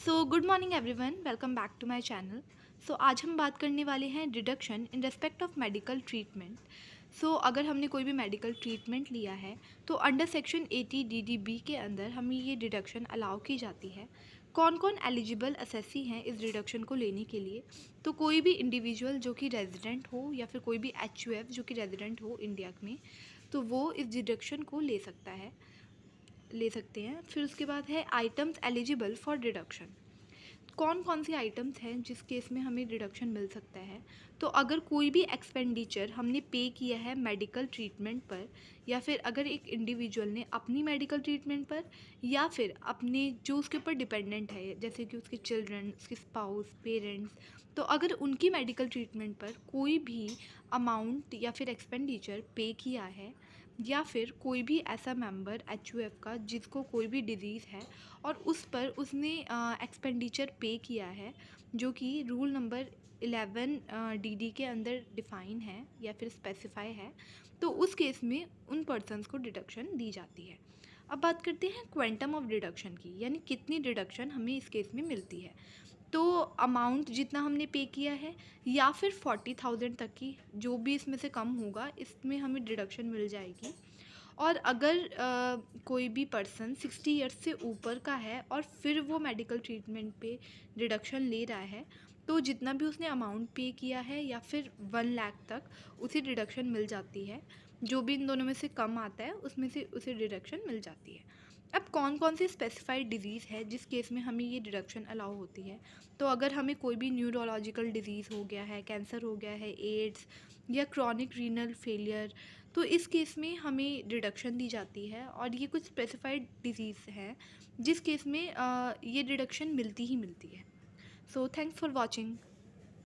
Good morning everyone, welcome back to my channel. आज हम बात करने वाले हैं deduction in respect of medical treatment. अगर हमने कोई भी मेडिकल ट्रीटमेंट लिया है तो अंडर सेक्शन 80 DDB के अंदर हमें ये डिडक्शन अलाउ की जाती है। कौन कौन एलिजिबल असेसी हैं इस डिडक्शन को लेने के लिए? तो कोई भी इंडिविजुअल जो कि रेजिडेंट हो या फिर कोई भी HUF जो कि रेजिडेंट हो इंडिया में, तो वो इस डिडक्शन को ले सकते हैं। फिर उसके बाद है आइटम्स एलिजिबल फॉर डिडक्शन। कौन कौन सी आइटम्स हैं जिस केस में हमें डिडक्शन मिल सकता है? तो अगर कोई भी एक्सपेंडिचर हमने पे किया है मेडिकल ट्रीटमेंट पर, या फिर अगर एक इंडिविजुअल ने अपनी मेडिकल ट्रीटमेंट पर, या फिर अपने जो उसके ऊपर डिपेंडेंट है जैसे कि उसके चिल्ड्रन, उसके स्पाउस, पेरेंट्स, तो अगर उनकी मेडिकल ट्रीटमेंट पर कोई भी अमाउंट या फिर एक्सपेंडिचर पे किया है, या फिर कोई भी ऐसा मेंबर HUF का जिसको कोई भी डिजीज़ है और उस पर उसने एक्सपेंडिचर पे किया है जो कि रूल नंबर 11 DD के अंदर डिफ़ाइन है या फिर स्पेसिफाई है, तो उस केस में उन पर्सन्स को डिडक्शन दी जाती है। अब बात करते हैं क्वांटम ऑफ डिडक्शन की, यानी कितनी डिडक्शन हमें इस केस में मिलती है। तो अमाउंट जितना हमने पे किया है या फिर 40,000 तक की जो भी इसमें से कम होगा इसमें हमें डिडक्शन मिल जाएगी। और अगर कोई भी पर्सन 60 ईयर्स से ऊपर का है और फिर वो मेडिकल ट्रीटमेंट पे डिडक्शन ले रहा है, तो जितना भी उसने अमाउंट पे किया है या फिर 1 लाख तक उसे डिडक्शन मिल जाती है। जो भी इन दोनों में से कम आता है उसमें से उसे डिडक्शन मिल जाती है। अब कौन कौन सी स्पेसिफाइड डिजीज़ है जिस केस में हमें ये डिडक्शन अलाउ होती है? तो अगर हमें कोई भी न्यूरोलॉजिकल डिजीज़ हो गया है, कैंसर हो गया है, एड्स या क्रॉनिक रीनल फेलियर, तो इस केस में हमें डिडक्शन दी जाती है। और ये कुछ स्पेसिफाइड डिजीज़ हैं जिस केस में ये डिडक्शन मिलती ही मिलती है। Thanks for watching.